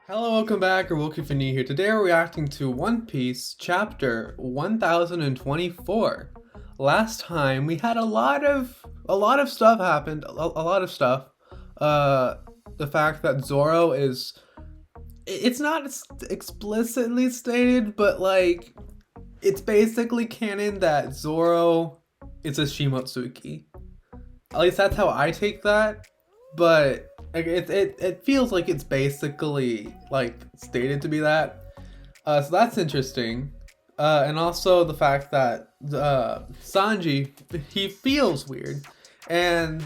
Hello, welcome back, or Wilkie Finney here. Today we're reacting to One Piece chapter 1024. Last time we had a lot of stuff happened, a lot of stuff. Uh the fact that Zoro is it's not explicitly stated, but like it's basically canon that Zoro is a Shimotsuki. At least that's how I take that. But like, it feels like it's basically like stated to be that. So that's interesting. And also the fact that Sanji, he feels weird, and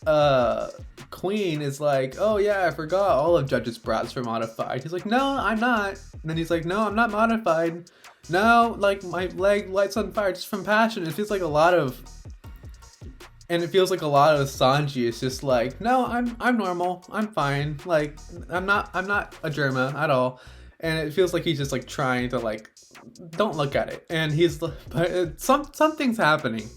uh, Queen is like, oh yeah, I forgot all of Judge's brats were modified. He's like, no, I'm not. And then he's like, no, I'm not modified. No, like my leg lights on fire just from passion. It feels like a lot of Sanji is just like, no, I'm normal, I'm fine, like I'm not a Germa at all, and it feels like he's just like trying to like, don't look at it, and but something's happening,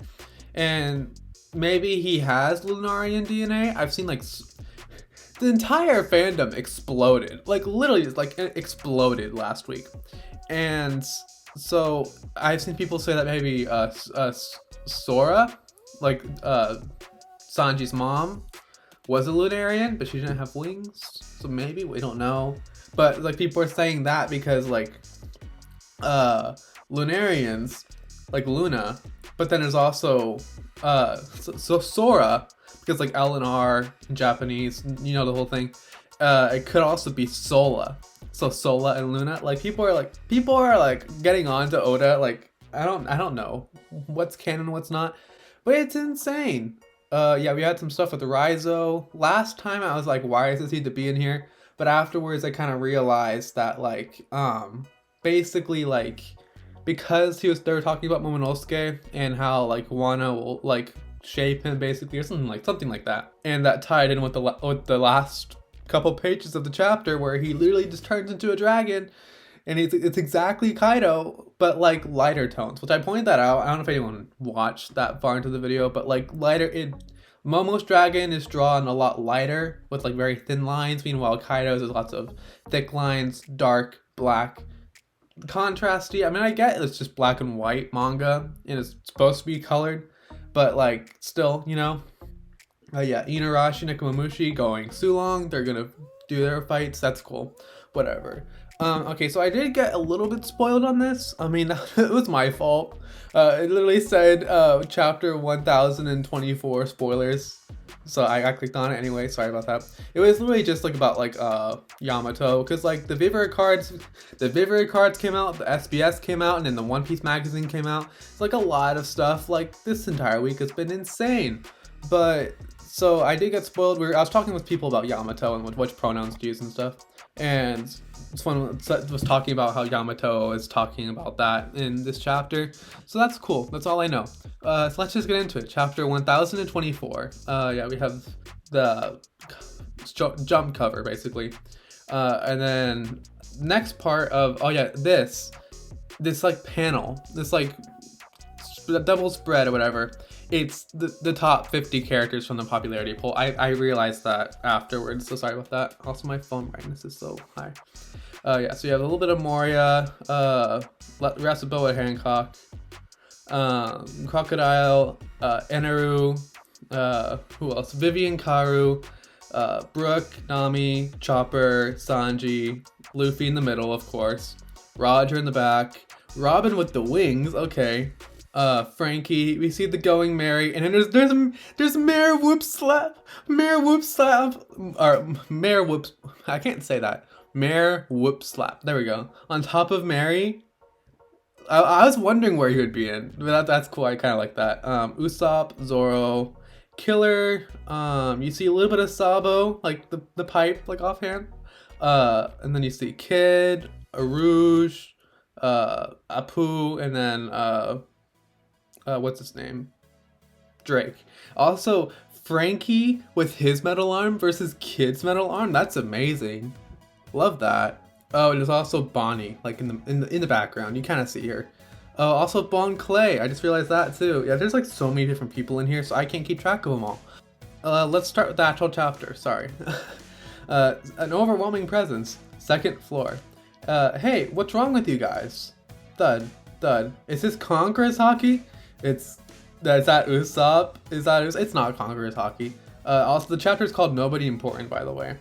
and maybe he has Lunarian DNA. I've seen like the entire fandom exploded, like literally just like it exploded last week, and so I've seen people say that maybe Sora, like Sanji's mom, was a Lunarian, but she didn't have wings, so maybe we don't know. But like people are saying that because like Lunarians, like Luna, but then there's also so Sora, because like L and R in Japanese, you know, the whole thing. It could also be Sola. So Sola and Luna, like people are like getting on to Oda, like I don't know what's canon, what's not, but it's insane. Yeah, we had some stuff with Rizo. Last time I was like, why does this need to be in here? But afterwards I kind of realized that like basically like because they were talking about Momonosuke and how like Wano will like shape him basically, or something like that. And that tied in with the last couple pages of the chapter where he literally just turns into a dragon, and it's exactly Kaido, but like lighter tones, which I pointed that out. I don't know if anyone watched that far into the video, but like Momo's dragon is drawn a lot lighter with like very thin lines, meanwhile Kaido's is lots of thick lines, dark, black, contrasty. I mean, I get it's just black and white manga and it's supposed to be colored, but like still, you know. Yeah, Inarashi, Nekomamushi going Sulong. They're gonna do their fights. That's cool. Whatever. Okay, so I did get a little bit spoiled on this. I mean, it was my fault. It literally said chapter 1024 spoilers. So I clicked on it anyway. Sorry about that. It was literally just like about like Yamato, because like the Vivre cards came out, the SBS came out, and then the One Piece magazine came out. It's like a lot of stuff. Like this entire week has been insane. But so I did get spoiled. I was talking with people about Yamato and which pronouns to use and stuff, and someone was talking about how Yamato is talking about that in this chapter. So that's cool. That's all I know. So let's just get into it. Chapter 1024. Yeah, we have the jump cover basically, and then next part of this like panel, this like double spread or whatever. It's the top 50 characters from the popularity poll. I realized that afterwards, so sorry about that. Also, my phone brightness is so high. Yeah, so you have a little bit of Moria, Rasaboa Hancock, Crocodile, Eneru, who else? Vivian Karu, Brooke, Nami, Chopper, Sanji, Luffy in the middle, of course, Roger in the back, Robin with the wings, okay. Frankie, we see the Going Merry, and then there's Mayor Whoop Slap, or Mayor Whoops, I can't say that, Mayor Whoop Slap, there we go, on top of Mary. I was wondering where he would be in, but that's cool, I kind of like that. Usopp, Zoro, Killer, you see a little bit of Sabo, like the pipe, like offhand, and then you see Kid, Arouge, Apu, and then, what's his name? Drake. Also, Frankie with his metal arm versus Kid's metal arm. That's amazing. Love that. Oh, and there's also Bonnie, like in the background. You kind of see her. Oh, also Bon Clay. I just realized that too. Yeah, there's like so many different people in here, so I can't keep track of them all. Let's start with the actual chapter. Sorry. An overwhelming presence. Second floor. Hey, what's wrong with you guys? Thud, thud. Is this Conqueror's Hockey? Is that Usopp? It's not Conqueror's Hockey. Also, the chapter is called Nobody Important, by the way.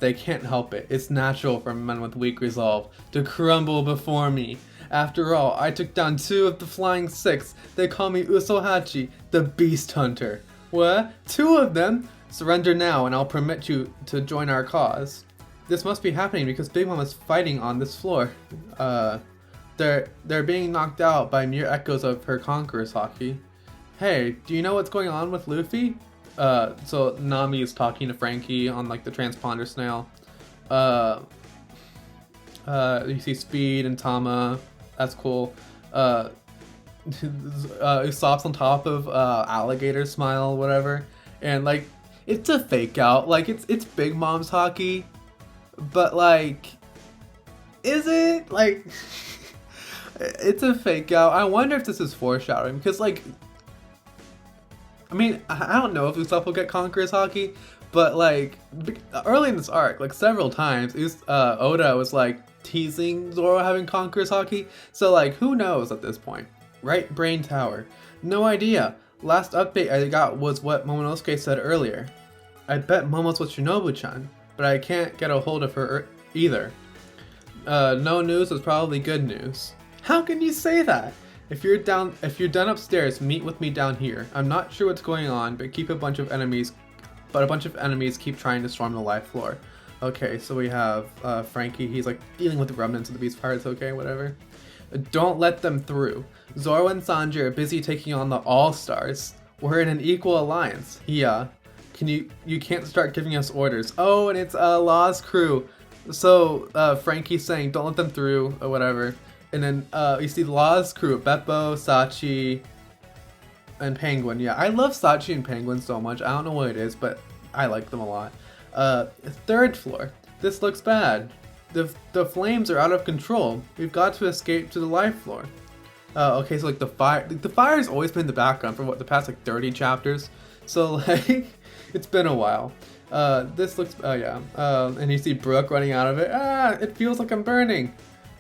They can't help it. It's natural for men with weak resolve to crumble before me. After all, I took down 2 of the Flying Six. They call me Usohachi, the Beast Hunter. What? 2 of them? Surrender now and I'll permit you to join our cause. This must be happening because Big Mom is fighting on this floor. They're being knocked out by mere echoes of her Conqueror's Hockey. Hey, do you know what's going on with Luffy? So Nami is talking to Frankie on like the transponder snail. You see Speed and Tama. That's cool. Usopp's on top of Alligator Smile, whatever, and like it's a fake out. Like it's Big Mom's hockey, but like, is it like? It's a fake out. I wonder if this is foreshadowing because like. I mean, I don't know if Usopp will get Conqueror's Hockey, but like early in this arc, like several times, Oda was like teasing Zoro having Conqueror's Hockey. So like, who knows at this point? Right Brain Tower. No idea. Last update I got was what Momonosuke said earlier. I bet Momo's with Shinobu-chan, but I can't get a hold of her either. No news is probably good news. How can you say that? If you're done upstairs, meet with me down here. I'm not sure what's going on, but a bunch of enemies keep trying to storm the life floor. Okay, so we have Frankie. He's like dealing with the remnants of the Beast Pirates. Okay, whatever. Don't let them through. Zoro and Sanji are busy taking on the All-Stars. We're in an equal alliance. Yeah. You can't start giving us orders. Oh, and it's Law's crew. So Frankie's saying don't let them through or whatever. And then you see Law's crew, Beppo, Sachi, and Penguin. Yeah, I love Sachi and Penguin so much. I don't know what it is, but I like them a lot. Third floor. This looks bad. The flames are out of control. We've got to escape to the life floor. Okay, so like the fire's always been in the background for what the past like 30 chapters. So like it's been a while. This looks and you see Brooke running out of it. It feels like I'm burning.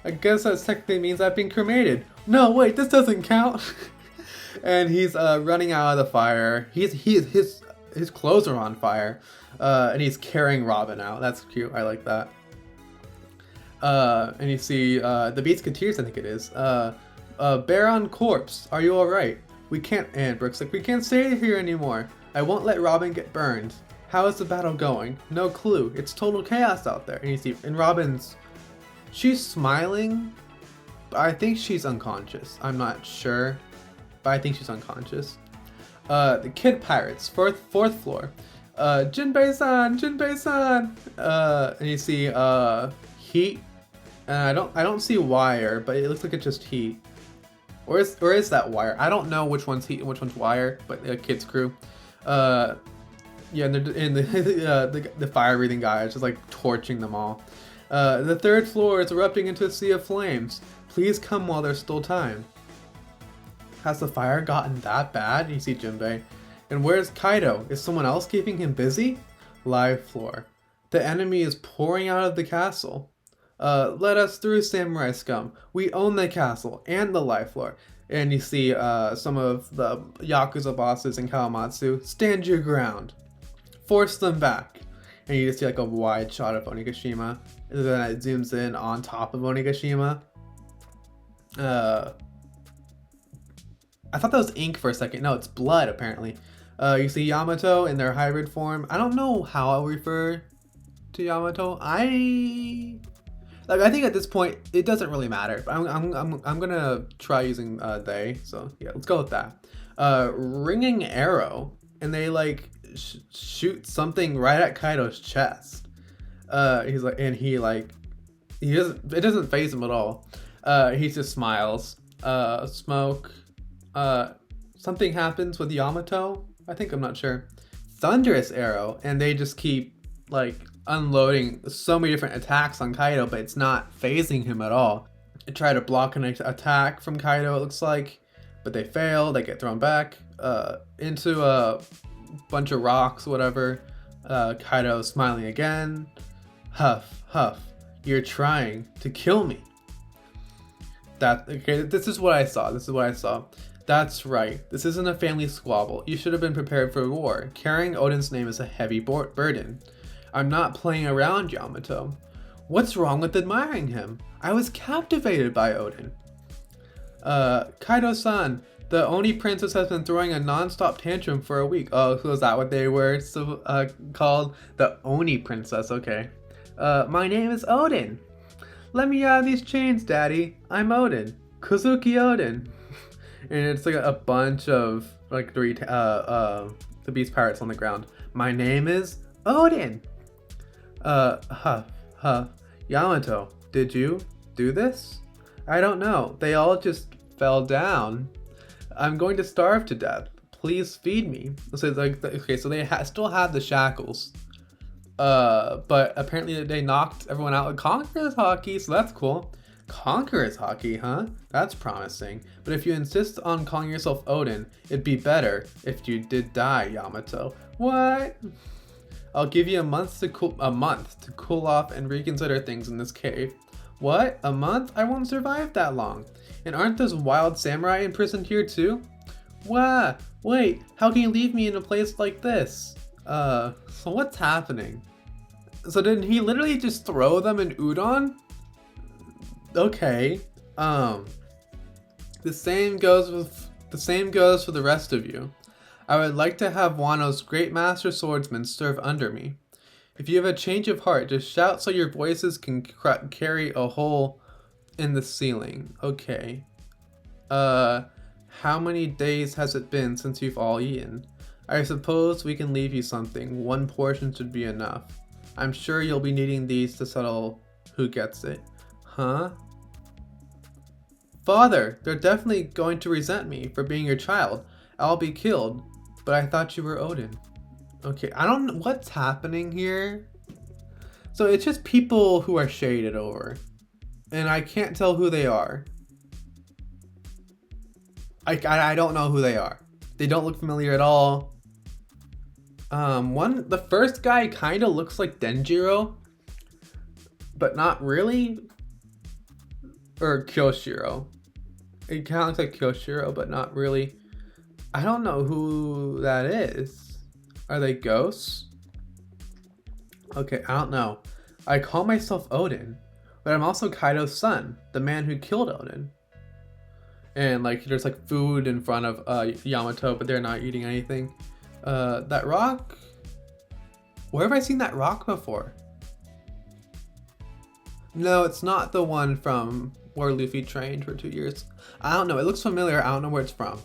I guess that technically means I've been cremated. No, wait, this doesn't count. And he's running out of the fire. His clothes are on fire, and he's carrying Robin out. That's cute. I like that. And you see the Beatsketers, I think it is. Baron Corpse, are you all right? We can't. And Brooke's like, we can't stay here anymore. I won't let Robin get burned. How is the battle going? No clue. It's total chaos out there. And you see, and Robin's. She's smiling, but I think she's unconscious. I'm not sure, but I think she's unconscious. The Kid Pirates, fourth floor. Jinbei-san. And you see Heat, and I don't see Wire, but it looks like it's just Heat. Or is that Wire? I don't know which one's Heat and which one's Wire, but the Kid's crew. Yeah, and the fire-breathing guy is just like torching them all. The third floor is erupting into a sea of flames. Please come while there's still time. Has the fire gotten that bad? You see Jinbei. And where's Kaido? Is someone else keeping him busy? Live floor. The enemy is pouring out of the castle. Let us through, Samurai Scum. We own the castle and the live floor. And you see some of the Yakuza bosses in Kawamatsu. Stand your ground. Force them back. And you just see like a wide shot of Onigashima. And then it zooms in on top of Onigashima. I thought that was ink for a second. No, it's blood apparently. You see Yamato in their hybrid form. I don't know how I'll refer to Yamato. I think at this point it doesn't really matter. But I'm gonna try using they. So yeah, let's go with that. Ringing arrow, and they like shoot something right at Kaido's chest. He's like, and he doesn't. It doesn't faze him at all. He just smiles. Smoke. Something happens with Yamato. I think, I'm not sure. Thunderous arrow, and they just keep like unloading so many different attacks on Kaido, but it's not phasing him at all. They try to block an attack from Kaido, it looks like, but they fail. They get thrown back into a bunch of rocks, whatever. Kaido smiling again. Huff, huff. You're trying to kill me. Okay, this is what I saw. That's right. This isn't a family squabble. You should have been prepared for war. Carrying Odin's name is a heavy burden. I'm not playing around, Yamato. What's wrong with admiring him? I was captivated by Odin. Kaido-san, the Oni princess has been throwing a non-stop tantrum for a week. Oh, so is that what they were called? The Oni princess, okay. My name is Odin. Let me out of these chains, Daddy. I'm Odin. Kozuki Odin. And it's like a bunch of like the beast pirates on the ground. My name is Odin. Yamato, did you do this? I don't know. They all just fell down. I'm going to starve to death. Please feed me. So it's like, okay, so they still have the shackles. But apparently they knocked everyone out with Conqueror's Haki, so that's cool. Conqueror's Haki, huh? That's promising. But if you insist on calling yourself Odin, it'd be better if you did die, Yamato. What? I'll give you a month to cool off and reconsider things in this cave. What? A month? I won't survive that long. And aren't those wild samurai imprisoned here too? What? Wait, how can you leave me in a place like this? So what's happening? So did he literally just throw them in udon? Okay. The same goes for the rest of you. I would like to have Wano's great master swordsman serve under me. If you have a change of heart, just shout so your voices can carry a hole in the ceiling. Okay. How many days has it been since you've all eaten? I suppose we can leave you something. One portion should be enough. I'm sure you'll be needing these to settle who gets it. Huh? Father, they're definitely going to resent me for being your child. I'll be killed. But I thought you were Odin. Okay, I don't know what's happening here. So it's just people who are shaded over. And I can't tell who they are. I don't know who they are. They don't look familiar at all. The first guy kind of looks like Denjiro, but not really. Or Kyoshiro. It kind of looks like Kyoshiro, but not really. I don't know who that is. Are they ghosts? Okay, I don't know. I call myself Odin, but I'm also Kaido's son, the man who killed Odin. And like, there's like food in front of Yamato, but they're not eating anything. That rock? Where have I seen that rock before? No, it's not the one from where Luffy trained for 2 years. I don't know. It looks familiar. I don't know where it's from.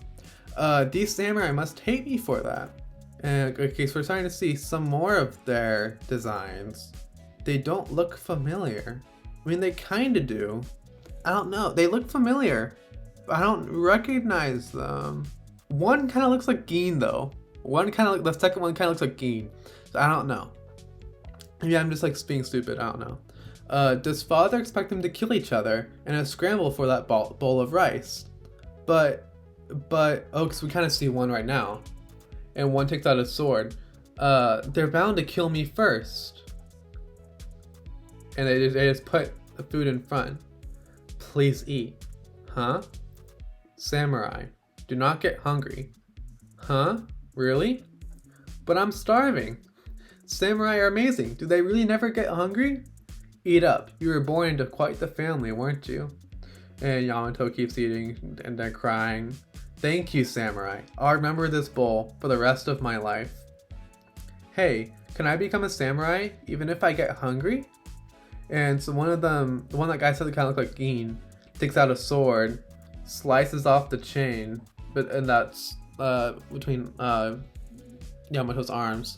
These samurai must hate me for that. And okay, so we're starting to see some more of their designs. They don't look familiar. I mean, they kind of do. I don't know. They look familiar. I don't recognize them. One kind of looks like Gin though. The second one kind of looks like Gin. So I don't know. Maybe I'm just like being stupid. I don't know. Does father expect them to kill each other in a scramble for that bowl of rice? But oh, because we kind of see one right now, and one takes out a sword. They're bound to kill me first, and they just put the food in front. Please eat, huh? Samurai, do not get hungry, huh? Really? But I'm starving. Samurai are amazing. Do they really never get hungry? Eat up. You were born into quite the family, weren't you? And Yamato keeps eating and then crying. Thank you, Samurai. I'll remember this bowl for the rest of my life. Hey, can I become a samurai even if I get hungry? And so one of them, the one that guy said that kind of looked like Gin, takes out a sword, slices off the chain, and that's between Yamato's arms.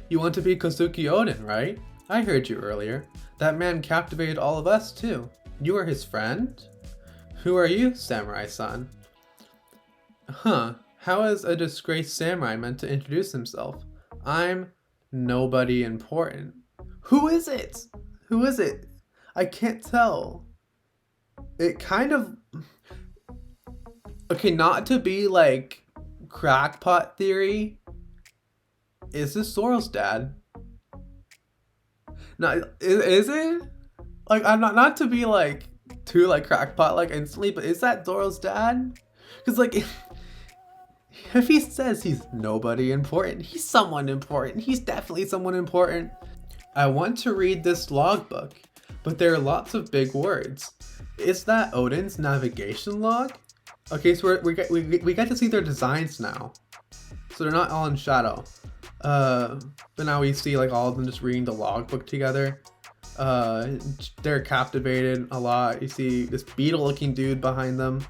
You want to be Kozuki Odin, right? I heard you earlier. That man captivated all of us too. You are his friend? Who are you, samurai-san? Huh, how is a disgraced samurai meant to introduce himself? I'm nobody important. Who is it? Who is it? I can't tell. It kind of... Okay, not to be like crackpot theory, is this Zoro's dad? No, is it? Like, I'm not to be like too like crackpot like instantly, but is that Zoro's dad? Because like if he says he's nobody important, he's someone important. He's definitely someone important. I want to read this logbook, but there are lots of big words. Is that Oden's navigation log? Okay, so we get to see their designs now. So they're not all in shadow. But now we see like all of them just reading the logbook together. They're captivated a lot. You see this beetle looking dude behind them.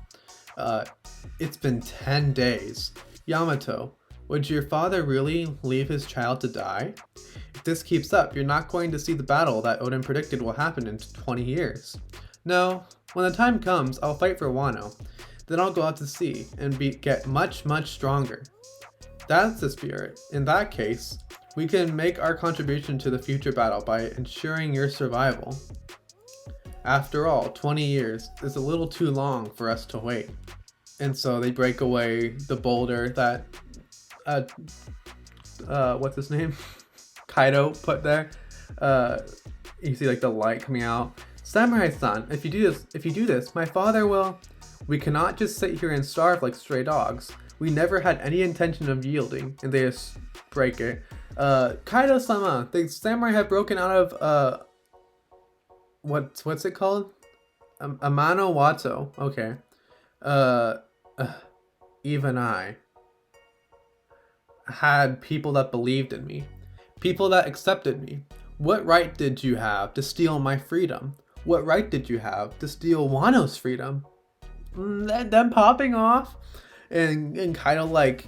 It's been 10 days. Yamato, would your father really leave his child to die? If this keeps up, you're not going to see the battle that Oden predicted will happen in 20 years. No, when the time comes, I'll fight for Wano. Then I'll go out to sea and get much, much stronger. That's the spirit. In that case, we can make our contribution to the future battle by ensuring your survival. After all, 20 years is a little too long for us to wait. And so they break away the boulder that, what's his name? Kaido put there. You see like the light coming out. Samurai-san, if you do this, my father will... We cannot just sit here and starve like stray dogs. We never had any intention of yielding, and they just break it. Kaido-sama, the samurai have broken out of, what's it called? Amano Wato, okay. Even I had people that believed in me. People that accepted me. What right did you have to steal my freedom? What right did you have to steal Wano's freedom? Them popping off. And Kaido like,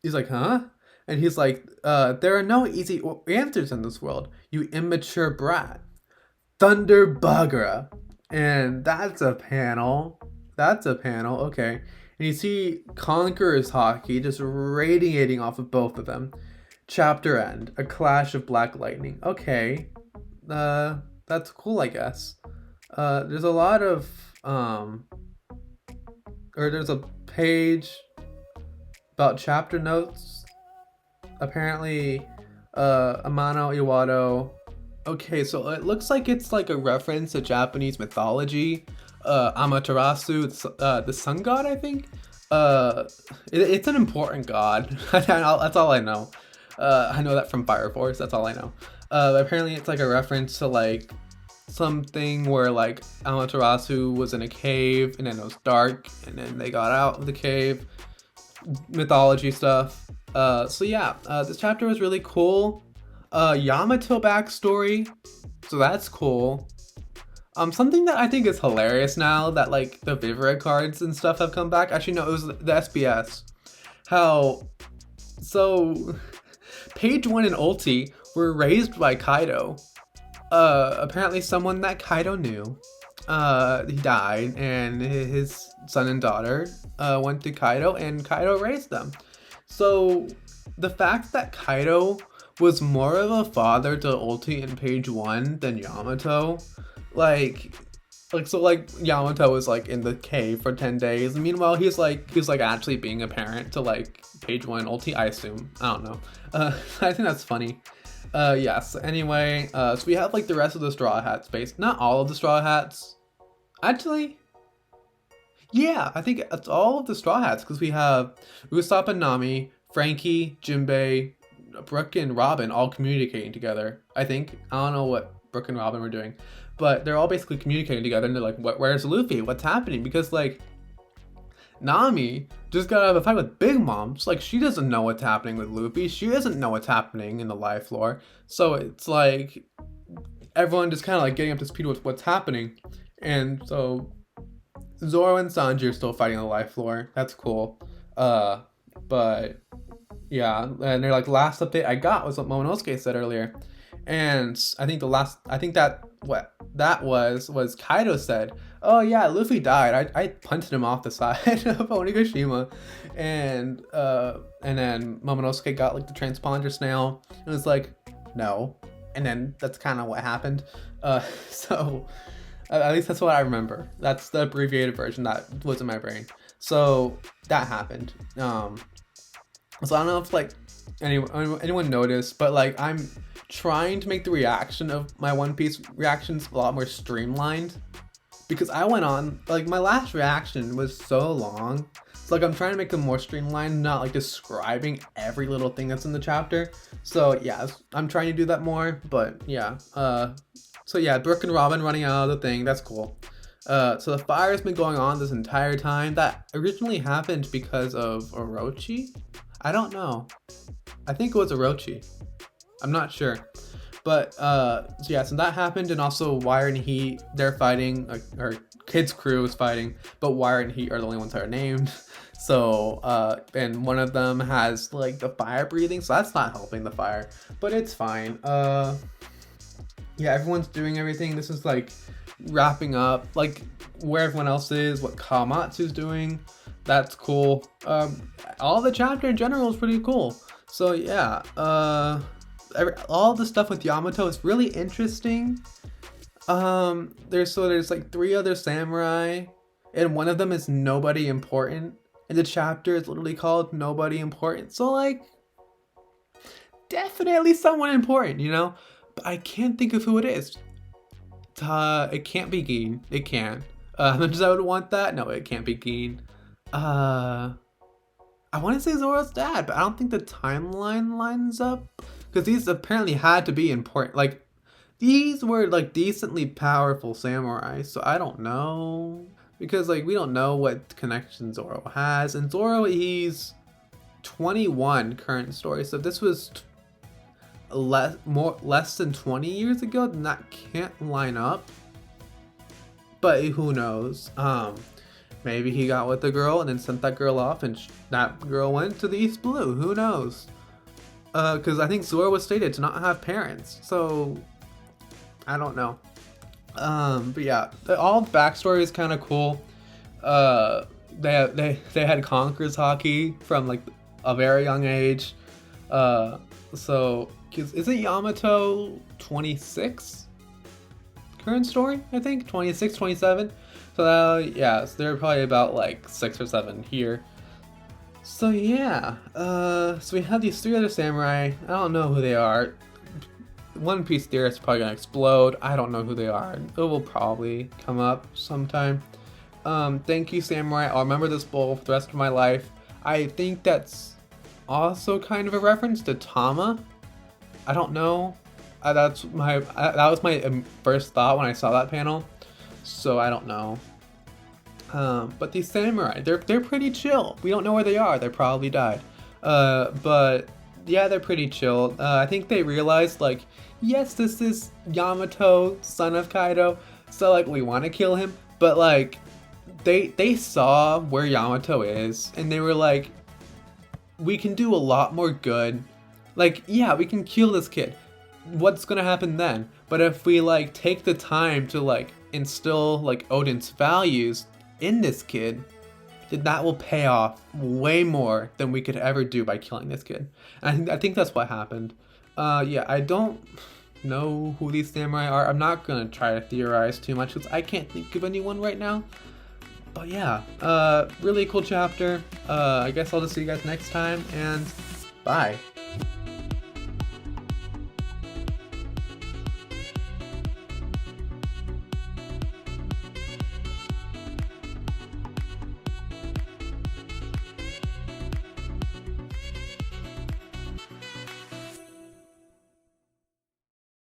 he's like, huh? And he's like, there are no easy answers in this world, you immature brat. Thunder Bagura. And that's a panel. Okay. And you see Conqueror's Haki just radiating off of both of them. Chapter end. A clash of black lightning. Okay. That's cool, I guess. There's a lot of, there's a page about chapter notes. Apparently, Amano Iwado. Okay, so it looks like it's like a reference to Japanese mythology. Amaterasu, the sun god, I think. It's an important god. That's all I know. I know that from Fire Force. That's all I know. Apparently, it's like a reference to like something where like Amaterasu was in a cave and then it was dark and then they got out of the cave. Mythology stuff. So yeah, this chapter was really cool. Yamato backstory, so that's cool. Something that I think is hilarious now that like the Vivre cards and stuff have come back. Actually, no, it was the SBS. How so? Page 1 and Ulti were raised by Kaido. Apparently someone that Kaido knew. He died, and his son and daughter went to Kaido, and Kaido raised them. So the fact that Kaido was more of a father to Ulti in page 1 than Yamato, like Yamato was like in the cave for 10 days. Meanwhile, he was like actually being a parent to like page 1 Ulti, I assume. I don't know. I think that's funny. Yes. Anyway, so we have like the rest of the Straw Hat space. Not all of the Straw Hats. Actually, yeah, I think it's all of the Straw Hats because we have Usopp and Nami, Frankie, Jinbei, Brook and Robin all communicating together. I think. I don't know what Brook and Robin were doing, but they're all basically communicating together and they're like, where's Luffy? What's happening? Because like Nami just got out of a fight with Big Mom. It's like she doesn't know what's happening with Luffy. She doesn't know what's happening in the live floor. So it's like everyone just kind of like getting up to speed with what's happening. And so Zoro and Sanji are still fighting on the live floor. That's cool. But yeah, and they're like, last update I got was what Momonosuke said earlier. And I think that was Kaido said, oh yeah, Luffy died. I punted him off the side of Onigashima. And then Momonosuke got like the transponder snail and was like, no. And then that's kind of what happened. So at least that's what I remember. That's the abbreviated version that was in my brain. So that happened. So I don't know if like anyone noticed, but like I'm trying to make the reaction of my One Piece reactions a lot more streamlined, because I went on, like, my last reaction was so long. So like I'm trying to make them more streamlined, not like describing every little thing that's in the chapter. So yeah, I'm trying to do that more, but yeah. So yeah, Brook and Robin running out of the thing, that's cool. So the fire has been going on this entire time. That originally happened because of Orochi? I don't know. I think it was Orochi. I'm not sure. But so yeah, so that happened, and also Wire and Heat, they're fighting, or Kid's crew is fighting, but Wire and Heat are the only ones that are named. So and one of them has like the fire breathing, so that's not helping the fire, but it's fine. Yeah, everyone's doing everything. This is like wrapping up like where everyone else is, what Kawamatsu's doing. That's cool. All the chapter in general is pretty cool. So yeah, all the stuff with Yamato is really interesting. There's like 3 other samurai, and one of them is nobody important, and the chapter is literally called Nobody Important. So like, definitely someone important, you know? But I can't think of who it is. It can't be Gin. It can't. As much as I would want that, no, it can't be Gin. I want to say Zoro's dad, but I don't think the timeline lines up, because these apparently had to be important. Like, these were like decently powerful samurai, so I don't know, because like we don't know what connection Zoro has, and Zoro, he's 21 current story, so if this was less than 20 years ago, then that can't line up. But who knows? Maybe he got with the girl and then sent that girl off, and that girl went to the East Blue. Who knows? Because I think Zoro was stated to not have parents, so I don't know. But yeah, all the backstory is kind of cool. They had Conquerors hockey from like a very young age. So is it Yamato 26? Current story, I think 26, 27. So yeah, so they're probably about like 6 or 7 here. So yeah, so we have these 3 other samurai. I don't know who they are. One Piece theorist is probably gonna explode. I don't know who they are. It will probably come up sometime. Thank you, samurai. I'll remember this bowl for the rest of my life. I think that's also kind of a reference to Tama. I don't know. That was my first thought when I saw that panel. So I don't know. But these samurai, they're pretty chill. We don't know where they are. They probably died. But yeah, they're pretty chill. I think they realized, like, yes, this is Yamato, son of Kaido, so like we want to kill him. But like, they saw where Yamato is, and they were like, we can do a lot more good. Like, yeah, we can kill this kid. What's gonna happen then? But if we like take the time to like instill like Odin's values in this kid, then that will pay off way more than we could ever do by killing this kid. And I think that's what happened. Yeah, I don't know who these samurai are. I'm not gonna try to theorize too much because I can't think of anyone right now. But yeah, really cool chapter. I guess I'll just see you guys next time, and bye.